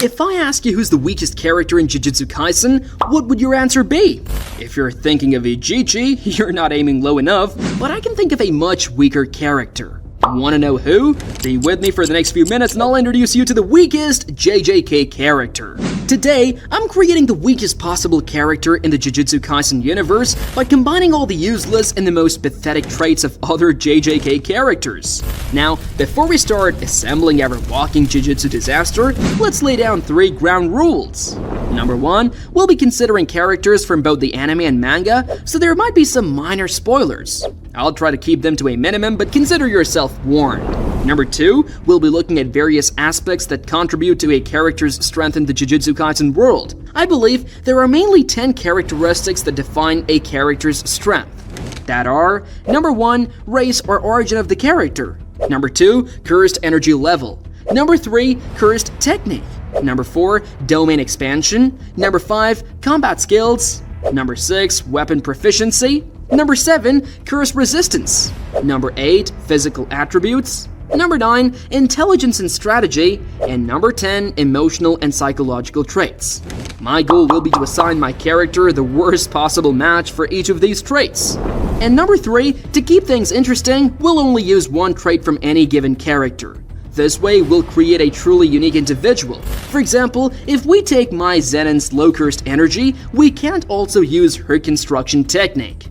If I ask you who's the weakest character in Jujutsu Kaisen, what would your answer be? If you're thinking of Ichichi, you're not aiming low enough, but I can think of a much weaker character. Want to know who? Be with me for the next few minutes and I'll introduce you to the weakest JJK character. Today, I'm creating the weakest possible character in the Jujutsu Kaisen universe by combining all the useless and the most pathetic traits of other JJK characters. Now, before we start assembling our walking Jujutsu disaster, let's lay down 3 ground rules. Number 1, we'll be considering characters from both the anime and manga, so there might be some minor spoilers. I'll try to keep them to a minimum, but consider yourself warned. Number 2, we'll be looking at various aspects that contribute to a character's strength in the Jujutsu Kaisen world. I believe there are mainly 10 characteristics that define a character's strength. That are, number 1, race or origin of the character. Number 2, cursed energy level. Number 3, cursed technique. Number 4, domain expansion. Number 5, combat skills. Number 6, weapon proficiency. Number 7, curse resistance. Number 8, physical attributes. Number 9, intelligence and strategy. And number 10, emotional and psychological traits. My goal will be to assign my character the worst possible match for each of these traits. And number 3, to keep things interesting, we'll only use one trait from any given character. This way, we'll create a truly unique individual. For example, if we take Mai Zenon's low cursed energy, we can't also use her construction technique.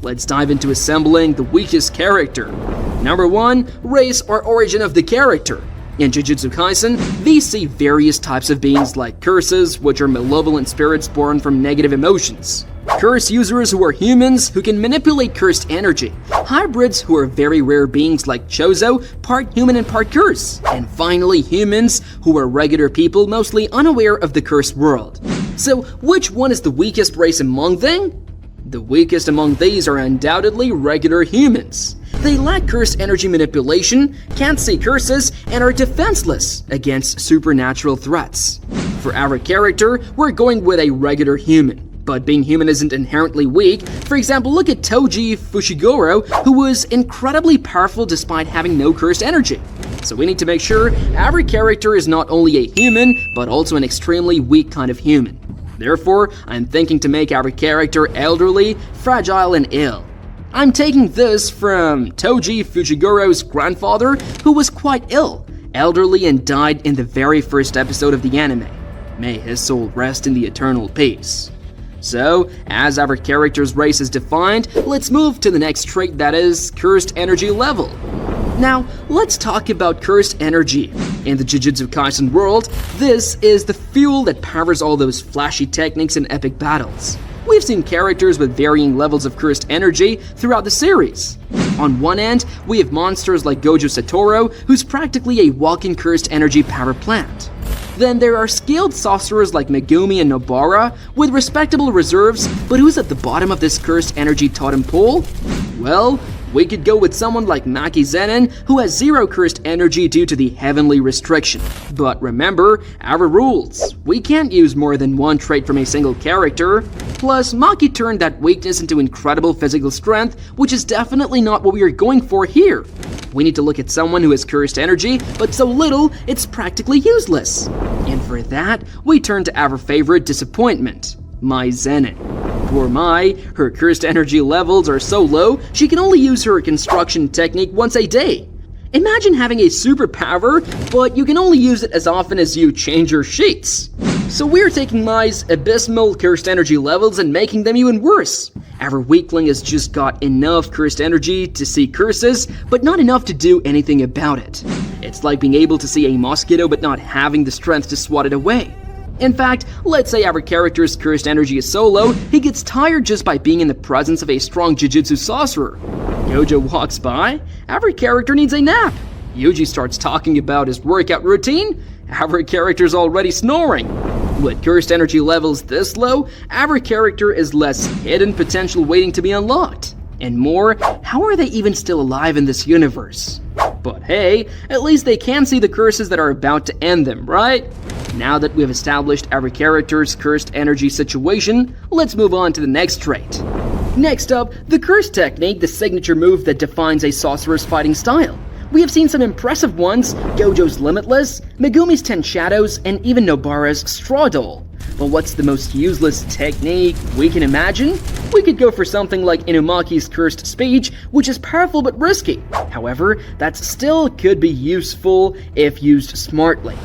Let's dive into assembling the weakest character. Number 1, race or origin of the character. In Jujutsu Kaisen, we see various types of beings like curses, which are malevolent spirits born from negative emotions. Curse users who are humans who can manipulate cursed energy. Hybrids who are very rare beings like Chozo, part human and part curse. And finally, humans who are regular people mostly unaware of the cursed world. So, which one is the weakest race among them? The weakest among these are undoubtedly regular humans. They lack cursed energy manipulation, can't see curses, and are defenseless against supernatural threats. For our character, we're going with a regular human. But being human isn't inherently weak. For example, look at Toji Fushiguro, who was incredibly powerful despite having no cursed energy. So we need to make sure our character is not only a human, but also an extremely weak kind of human. Therefore, I'm thinking to make our character elderly, fragile, and ill. I'm taking this from Toji Fujiguro's grandfather, who was quite ill, elderly, and died in the very first episode of the anime. May his soul rest in the eternal peace. So, as our character's race is defined, let's move to the next trait, that is, cursed energy level. Now, let's talk about cursed energy. In the Jujutsu Kaisen world, this is the fuel that powers all those flashy techniques and epic battles. We've seen characters with varying levels of cursed energy throughout the series. On one end, we have monsters like Gojo Satoru, who's practically a walking cursed energy power plant. Then there are skilled sorcerers like Megumi and Nobara, with respectable reserves, but who's at the bottom of this cursed energy totem pole? Well, we could go with someone like Maki Zenin, who has 0 cursed energy due to the heavenly restriction. But remember, our rules. We can't use more than one trait from a single character. Plus, Maki turned that weakness into incredible physical strength, which is definitely not what we are going for here. We need to look at someone who has cursed energy, but so little, it's practically useless. And for that, we turn to our favorite disappointment, Mai Zenin. Poor Mai, her cursed energy levels are so low, she can only use her construction technique once a day. Imagine having a superpower, but you can only use it as often as you change your sheets. So we're taking Mai's abysmal cursed energy levels and making them even worse. Our weakling has just got enough cursed energy to see curses, but not enough to do anything about it. It's like being able to see a mosquito but not having the strength to swat it away. In fact, let's say our character's cursed energy is so low, he gets tired just by being in the presence of a strong Jujutsu sorcerer. Gojo walks by, our character needs a nap. Yuji starts talking about his workout routine, our character's already snoring. With cursed energy levels this low, our character is less hidden potential waiting to be unlocked. And more, how are they even still alive in this universe? But hey, at least they can see the curses that are about to end them, right? Now that we've established our character's cursed energy situation, let's move on to the next trait. Next up, the curse technique, the signature move that defines a sorcerer's fighting style. We have seen some impressive ones, Gojo's Limitless, Megumi's 10 Shadows, and even Nobara's Straw Doll. But what's the most useless technique we can imagine? We could go for something like Inumaki's Cursed Speech, which is powerful but risky. However, that still could be useful if used smartly.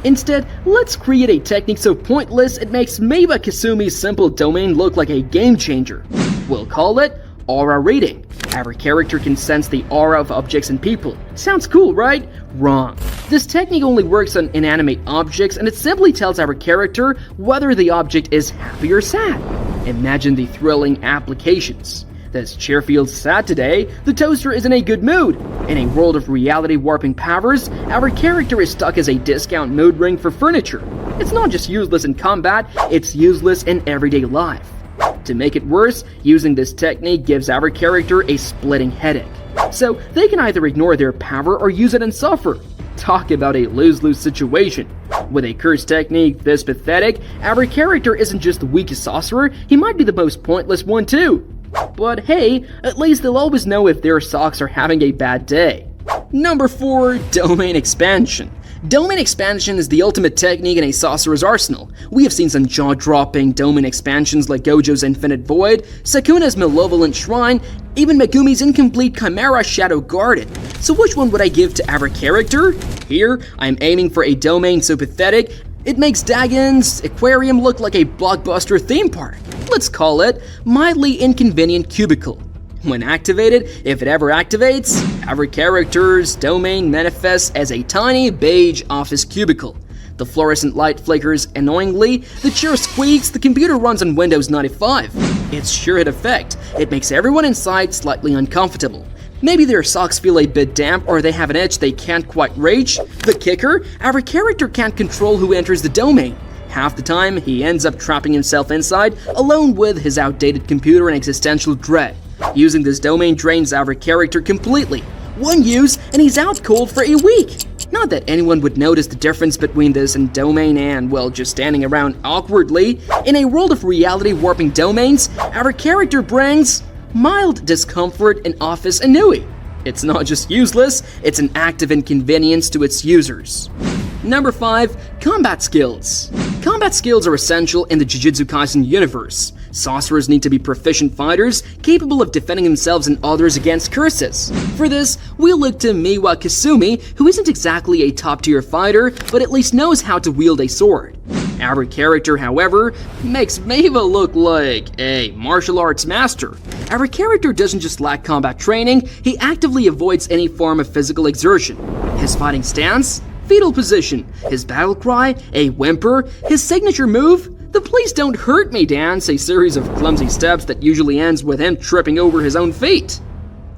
Instead, let's create a technique so pointless it makes Meiba Kasumi's simple domain look like a game changer. We'll call it Aura Reading. Our character can sense the aura of objects and people. Sounds cool, right? Wrong. This technique only works on inanimate objects, and it simply tells our character whether the object is happy or sad. Imagine the thrilling applications. Does Chair feel sad today? The toaster is in a good mood. In a world of reality warping powers, our character is stuck as a discount mood ring for furniture. It's not just useless in combat, it's useless in everyday life. To make it worse, using this technique gives our character a splitting headache. So they can either ignore their power or use it and suffer. Talk about a lose-lose situation. With a curse technique this pathetic, our character isn't just the weakest sorcerer, he might be the most pointless one too. But hey, at least they'll always know if their socks are having a bad day. Number 4. Domain Expansion. Domain expansion is the ultimate technique in a sorcerer's arsenal. We have seen some jaw-dropping domain expansions like Gojo's Infinite Void, Sakuna's Malevolent Shrine, even Megumi's incomplete Chimera Shadow Garden. So which one would I give to our character? Here, I'm aiming for a domain so pathetic, it makes Dagon's aquarium look like a blockbuster theme park. Let's call it Mildly Inconvenient Cubicle. When activated, if it ever activates, our character's domain manifests as a tiny beige office cubicle. The fluorescent light flickers annoyingly, the chair squeaks, the computer runs on Windows 95. Its sheer hit effect, it makes everyone inside slightly uncomfortable. Maybe their socks feel a bit damp or they have an edge they can't quite reach. The kicker, our character can't control who enters the domain. Half the time, he ends up trapping himself inside, alone with his outdated computer and existential dread. Using this domain drains our character completely. One use, and he's out cold for a week. Not that anyone would notice the difference between this and domain and, well, just standing around awkwardly. In a world of reality warping domains, our character brings mild discomfort in office ennui. It's not just useless, it's an act of inconvenience to its users. Number 5. Combat Skills. Combat skills are essential in the Jujutsu Kaisen universe. Sorcerers need to be proficient fighters, capable of defending themselves and others against curses. For this, we'll look to Meiba Kasumi, who isn't exactly a top-tier fighter, but at least knows how to wield a sword. Our character, however, makes Meiba look like a martial arts master. Our character doesn't just lack combat training, he actively avoids any form of physical exertion. His fighting stance? Fetal position. His battle cry? A whimper. His signature move? The please don't hurt me dance, a series of clumsy steps that usually ends with him tripping over his own feet.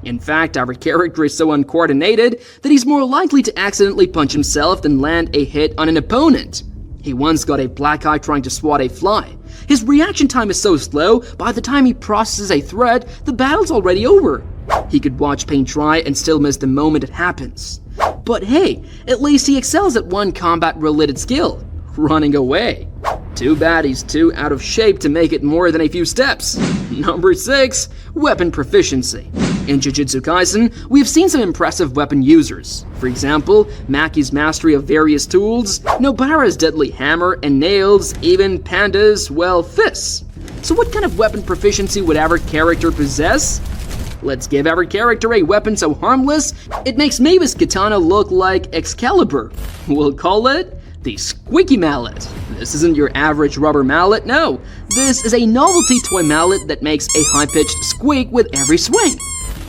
In fact, our character is so uncoordinated that he's more likely to accidentally punch himself than land a hit on an opponent. He once got a black eye trying to swat a fly. His reaction time is so slow, by the time he processes a threat, the battle's already over. He could watch paint dry and still miss the moment it happens. But hey, at least he excels at one combat-related skill, running away. Too bad he's too out of shape to make it more than a few steps. Number 6. Weapon Proficiency. In Jujutsu Kaisen, we've seen some impressive weapon users. For example, Maki's mastery of various tools, Nobara's deadly hammer and nails, even Panda's, well, fists. So what kind of weapon proficiency would our character possess? Let's give our character a weapon so harmless, it makes Meiba's katana look like Excalibur. We'll call it the Squeaky Mallet. This isn't your average rubber mallet, no. This is a novelty toy mallet that makes a high-pitched squeak with every swing.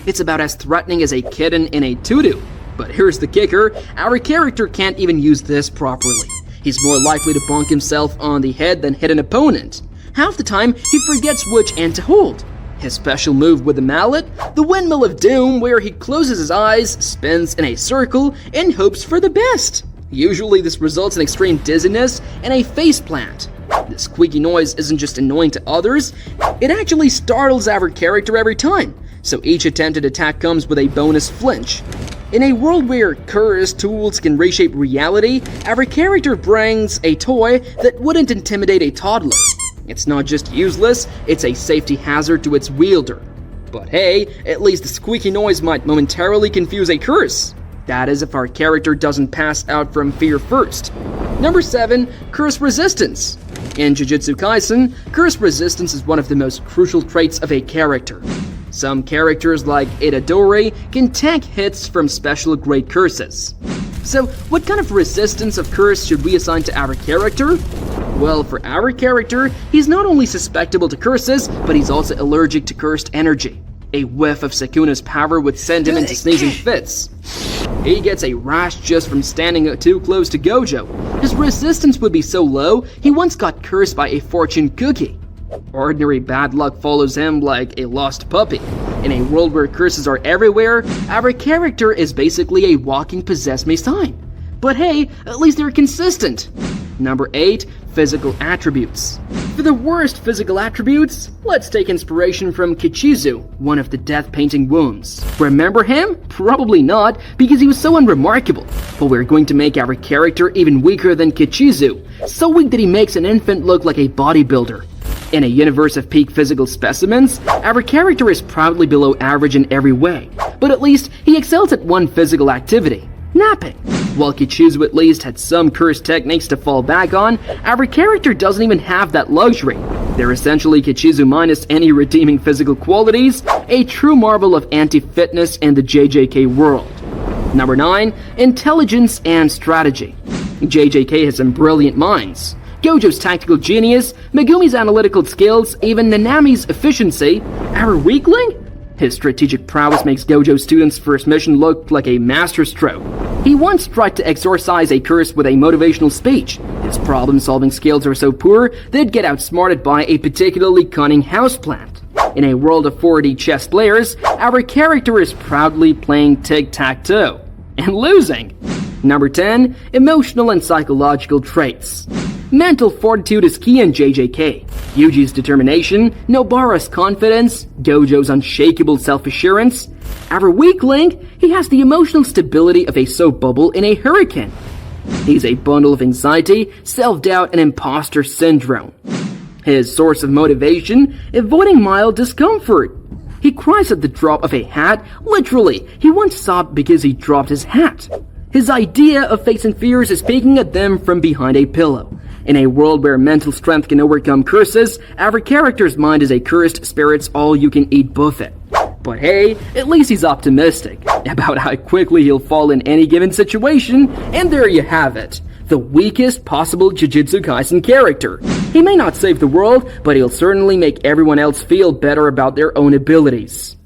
It's about as threatening as a kitten in a tutu. But here's the kicker, our character can't even use this properly. He's more likely to bonk himself on the head than hit an opponent. Half the time, he forgets which end to hold. His special move with the mallet, the Windmill of Doom, where he closes his eyes, spins in a circle, and hopes for the best. Usually this results in extreme dizziness and a faceplant. The squeaky noise isn't just annoying to others, it actually startles our character every time, so each attempted attack comes with a bonus flinch. In a world where cursed tools can reshape reality, our character brings a toy that wouldn't intimidate a toddler. It's not just useless, it's a safety hazard to its wielder. But hey, at least the squeaky noise might momentarily confuse a curse. That is if our character doesn't pass out from fear first. Number 7, curse resistance. In Jujutsu Kaisen, curse resistance is one of the most crucial traits of a character. Some characters like Itadori can tank hits from special grade curses. So, what kind of resistance of curse should we assign to our character? Well, for our character, he's not only susceptible to curses, but he's also allergic to cursed energy. A whiff of Sukuna's power would send him into sneezing fits. He gets a rash just from standing too close to Gojo. His resistance would be so low, he once got cursed by a fortune cookie. Ordinary bad luck follows him like a lost puppy. In a world where curses are everywhere, our character is basically a walking possess me sign. But hey, at least they're consistent. Number 8, physical attributes. For the worst physical attributes, let's take inspiration from Kichizu, one of the death painting wounds. Remember him? Probably not, because he was so unremarkable. But we're going to make our character even weaker than Kichizu, so weak that he makes an infant look like a bodybuilder. In a universe of peak physical specimens, our character is proudly below average in every way, but at least he excels at one physical activity: napping. While Kichizu at least had some cursed techniques to fall back on, our character doesn't even have that luxury. They're essentially Kichizu minus any redeeming physical qualities, a true marvel of anti-fitness in the JJK world. Number 9, intelligence and strategy. JJK has some brilliant minds. Gojo's tactical genius, Megumi's analytical skills, even Nanami's efficiency. Our weakling? His strategic prowess makes Gojo's student's first mission look like a masterstroke. He once tried to exorcise a curse with a motivational speech. His problem-solving skills are so poor, they'd get outsmarted by a particularly cunning houseplant. In a world of 4D chess players, our character is proudly playing tic-tac-toe. And losing. Number 10, emotional and psychological traits. Mental fortitude is key in JJK. Yuji's determination, Nobara's confidence, Gojo's unshakable self-assurance. Our weakling, he has the emotional stability of a soap bubble in a hurricane. He's a bundle of anxiety, self-doubt, and imposter syndrome. His source of motivation, avoiding mild discomfort. He cries at the drop of a hat. Literally, he once sobbed because he dropped his hat. His idea of facing fears is peeking at them from behind a pillow. In a world where mental strength can overcome curses, our character's mind is a cursed spirit's all-you-can-eat buffet. But hey, at least he's optimistic about how quickly he'll fall in any given situation, and there you have it. The weakest possible Jujutsu Kaisen character. He may not save the world, but he'll certainly make everyone else feel better about their own abilities.